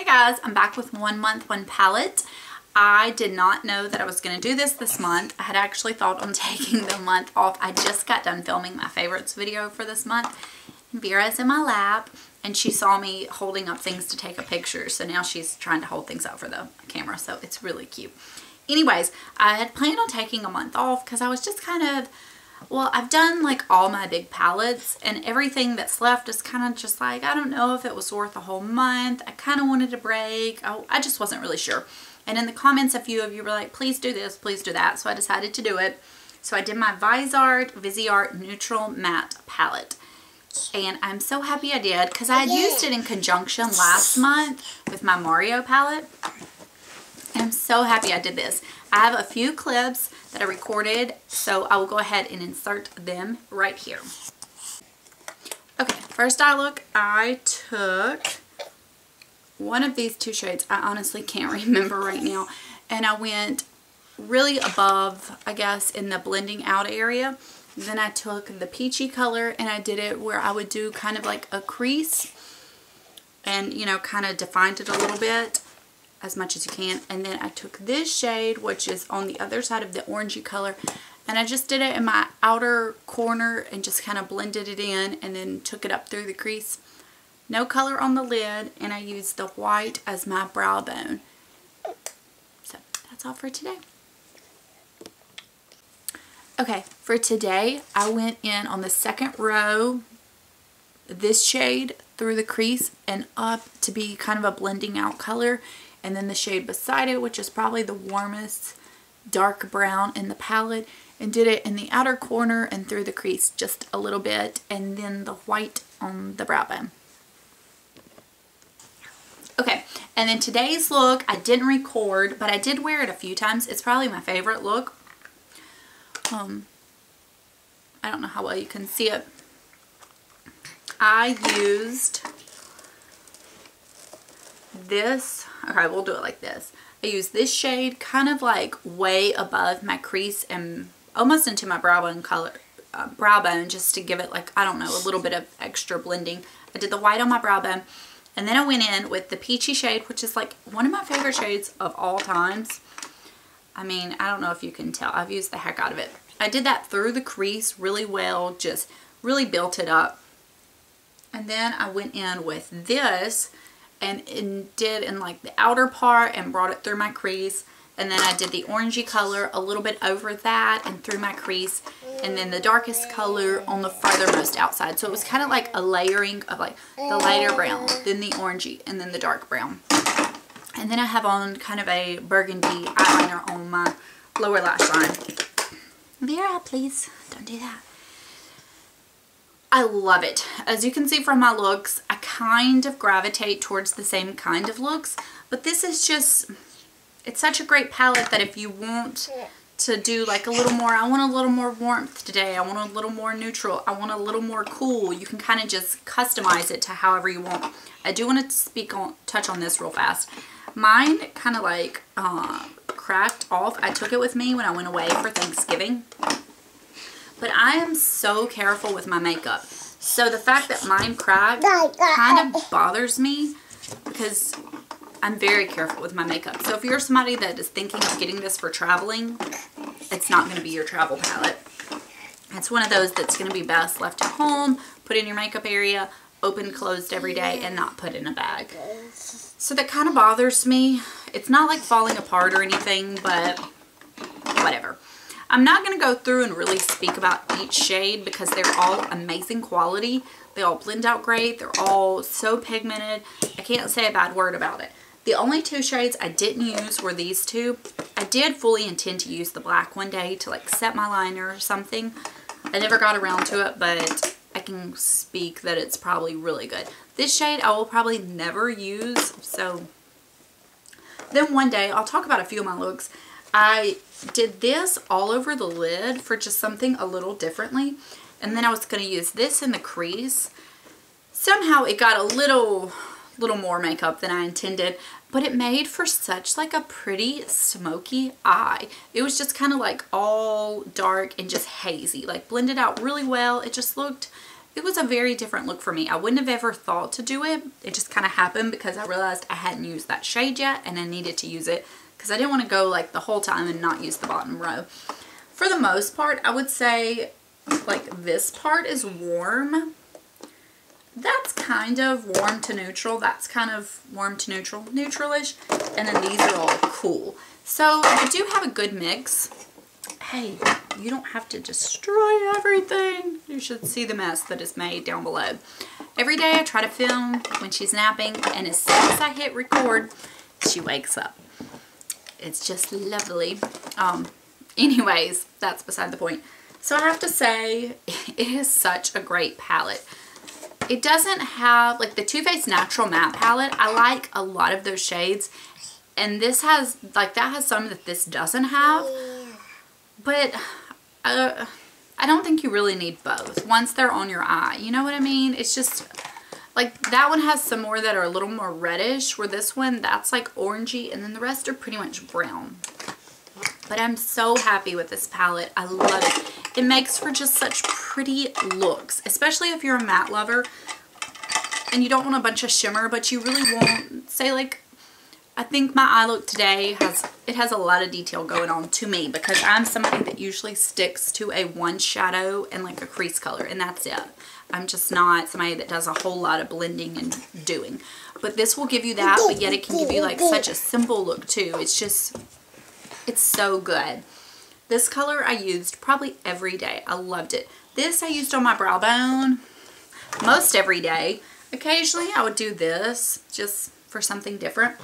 guys, I'm back with 1 month, 1 palette. I did not know that I was going to do this month. I had actually thought on taking the month off. I just got done filming my favorites video for this month. And Vera's in my lap and she saw me holding up things to take a picture. So now she's trying to hold things up for the camera. So it's really cute. Anyways, I had planned on taking a month off because I was just kind of, well, I've done like all my big palettes and everything that's left is kind of just like, I don't know if it was worth a whole month. I kind of wanted a break. I just wasn't really sure. And in the comments, a few of you were like, please do this, please do that. So I decided to do it. So I did my Viseart Neutral Matte Palette. And I'm so happy I did because I had used it in conjunction last month with my Mario palette. And I'm so happy I did this. I have a few clips that I recorded, so I will go ahead and insert them right here. Okay, first I took one of these two shades. I honestly can't remember right now. And I went really above, I guess, in the blending out area. Then I took the peachy color and I did it where I would do kind of like a crease and, you know, kind of defined it a little bit as much as you can. And then I took this shade, which is on the other side of the orangey color, and I just did it in my outer corner and just kind of blended it in and then took it up through the crease. No color on the lid, and I used the white as my brow bone. So that's all for today. Okay, for today I went in on the second row, this shade through the crease and up to be kind of a blending out color, and then the shade beside it, which is probably the warmest dark brown in the palette, and did it in the outer corner and through the crease just a little bit, and then the white on the brow bone. Okay, and then today's look, I didn't record, but I did wear it a few times. It's probably my favorite look. I don't know how well you can see it. I used this. Okay, we'll do it like this. I used this shade kind of like way above my crease and almost into my brow bone color, brow bone, just to give it like, I don't know, a little bit of extra blending. I did the white on my brow bone. And then I went in with the peachy shade, which is like one of my favorite shades of all times. I mean, I don't know if you can tell. I've used the heck out of it. I did that through the crease really well, just really built it up. And then I went in with this and did in like the outer part and brought it through my crease. And then I did the orangey color a little bit over that and through my crease. And then the darkest color on the furthermost outside. So it was kind of like a layering of like the lighter brown, then the orangey, and then the dark brown. And then I have on kind of a burgundy eyeliner on my lower lash line. Vera, please don't do that. I love it. As you can see from my looks, I kind of gravitate towards the same kind of looks. But this is just, it's such a great palette that if you want to do like a little more, I want a little more warmth today, I want a little more neutral, I want a little more cool, you can kind of just customize it to however you want. I do want to touch on this real fast. Mine kind of like cracked off. I took it with me when I went away for Thanksgiving. But I am so careful with my makeup. So the fact that mine cracked kind of bothers me because I'm very careful with my makeup. So if you're somebody that is thinking of getting this for traveling, it's not going to be your travel palette. It's one of those that's going to be best left at home, put in your makeup area, open, closed every day, and not put in a bag. So that kind of bothers me. It's not like falling apart or anything, but whatever. I'm not going to go through and really speak about each shade because they're all amazing quality. They all blend out great. They're all so pigmented. I can't say a bad word about it. The only two shades I didn't use were these two. I did fully intend to use the black one day to like set my liner or something. I never got around to it, but I can speak that it's probably really good. This shade I will probably never use. So then one day, I'll talk about a few of my looks. I did this all over the lid for just something a little differently. And then I was going to use this in the crease. Somehow it got a little more makeup than I intended, but it made for such like a pretty smoky eye. It was just kind of like all dark and just hazy, like blended out really well. It it was a very different look for me. I wouldn't have ever thought to do it. It just kind of happened because I realized I hadn't used that shade yet and I needed to use it because I didn't want to go like the whole time and not use the bottom row. For the most part, I would say like this part is warm. That's kind of warm to neutral. That's kind of warm to neutral, neutral-ish. And then these are all cool. So I do have a good mix. Hey, you don't have to destroy everything. You should see the mess that is made down below. Every day I try to film when she's napping, and as soon as I hit record, she wakes up. It's just lovely. Anyways, that's beside the point. So I have to say, it is such a great palette. It doesn't have, like the Too Faced Natural Matte Palette, I like a lot of those shades. And this has, like that has some that this doesn't have. But I don't think you really need both once they're on your eye. You know what I mean? It's just, like that one has some more that are a little more reddish, where this one, that's like orangey, and then the rest are pretty much brown. But I'm so happy with this palette. I love it. It makes for just such pretty looks, especially if you're a matte lover and you don't want a bunch of shimmer, but you really want, say like, I think my eye look today has a lot of detail going on to me because I'm somebody that usually sticks to a one shadow and like a crease color, and that's it. I'm just not somebody that does a whole lot of blending and doing. But this will give you that, but yet it can give you like such a simple look too. It's just, it's so good. This color I used probably every day. I loved it. This I used on my brow bone most every day. Occasionally I would do this just for something different.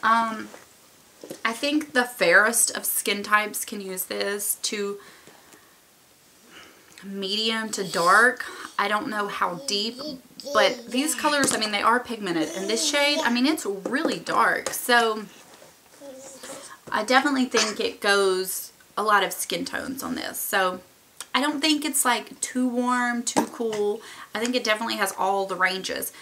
I think the fairest of skin types can use this, to medium to dark. I don't know how deep, but these colors, I mean, they are pigmented, and this shade, I mean, it's really dark. So I definitely think it goes a lot of skin tones on this. So I don't think it's like too warm, too cool. I think it definitely has all the ranges.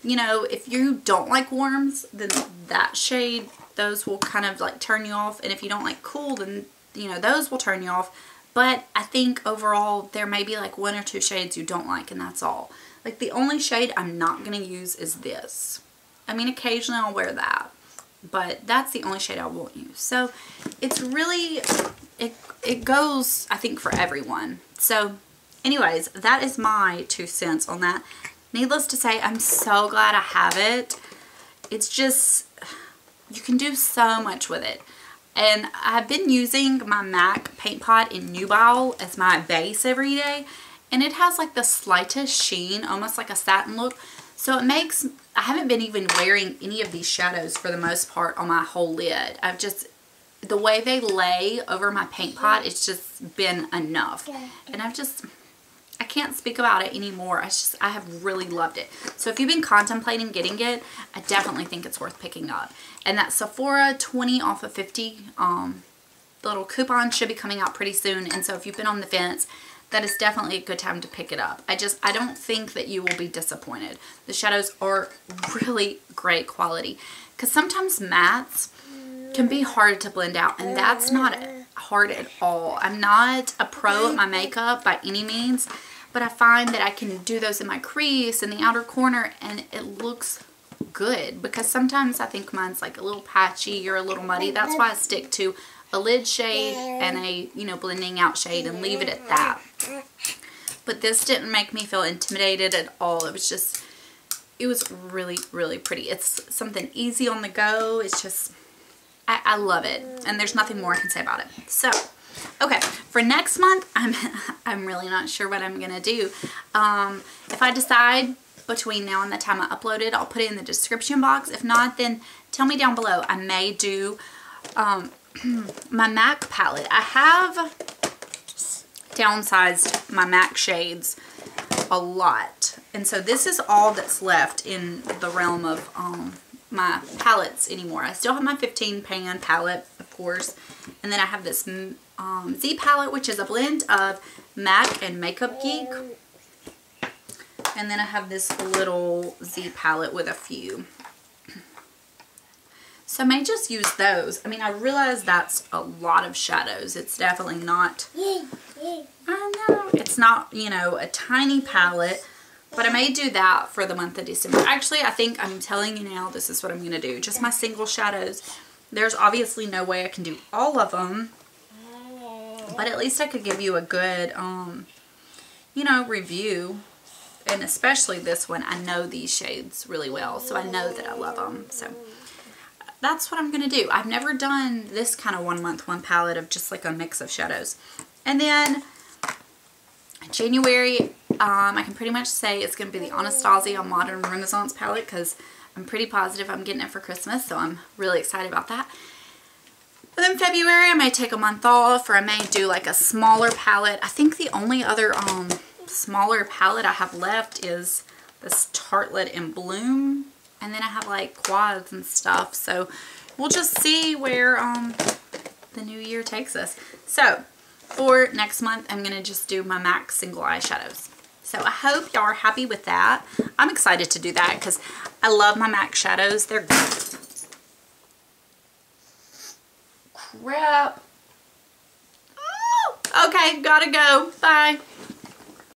You know, if you don't like warms, then that shade, those will kind of like turn you off. And if you don't like cool, then, you know, those will turn you off. But I think overall, there may be like one or two shades you don't like, and that's all. Like the only shade I'm not going to use is this. I mean, occasionally I'll wear that, but that's the only shade I won't use. So it's really, it goes, I think, for everyone. So anyways, that is my 2 cents on that. Needless to say, I'm so glad I have it. It's just, you can do so much with it. And I've been using my MAC paint pot in Nubile as my base every day. And it has like the slightest sheen, almost like a satin look. So it makes, I haven't been even wearing any of these shadows for the most part on my whole lid. I've just, the way they lay over my paint pot, it's just been enough. And I can't speak about it anymore. I have really loved it. So if you've been contemplating getting it, I definitely think it's worth picking up. And that Sephora 20 off of 50 little coupon should be coming out pretty soon. And so if you've been on the fence, that is definitely a good time to pick it up. I don't think that you will be disappointed. The shadows are really great quality. Because sometimes mattes can be hard to blend out, and that's not hard at all. I'm not a pro at my makeup by any means, but I find that I can do those in my crease in the outer corner and it looks good, because sometimes I think mine's like a little patchy or a little muddy. That's why I stick to a lid shade and a, you know, blending out shade and leave it at that. But this didn't make me feel intimidated at all. It was just, it was really, really pretty. It's something easy on the go. It's just, I love it, and there's nothing more I can say about it. So, okay, for next month, I'm really not sure what I'm gonna do. If I decide between now and the time I upload it, I'll put it in the description box. If not, then tell me down below. I may do my MAC palette. I have downsized my MAC shades a lot, and so this is all that's left in the realm of my palettes anymore. I still have my 15 pan palette, of course, and then I have this Z palette, which is a blend of MAC and Makeup Geek, and then I have this little Z palette with a few. So I may just use those. I mean, I realize that's a lot of shadows. It's definitely not, I know, it's not, you know, a tiny palette, But I may do that for the month of December. Actually, I think I'm telling you now, this is what I'm going to do. Just my single shadows. There's obviously no way I can do all of them. But at least I could give you a good, you know, review. And especially this one. I know these shades really well. So I know that I love them. So that's what I'm going to do. I've never done this kind of 1 month, 1 palette of just like a mix of shadows. And then January, I can pretty much say it's going to be the Anastasia Modern Renaissance palette because I'm pretty positive I'm getting it for Christmas, so I'm really excited about that. And then February, I may take a month off, or I may do like a smaller palette. I think the only other smaller palette I have left is this Tartelette in Bloom, and then I have like quads and stuff, so we'll just see where the new year takes us. So for next month, I'm going to just do my MAC single eyeshadows. So I hope y'all are happy with that. I'm excited to do that because I love my MAC shadows. They're good. Crap. Oh, okay, gotta go. Bye.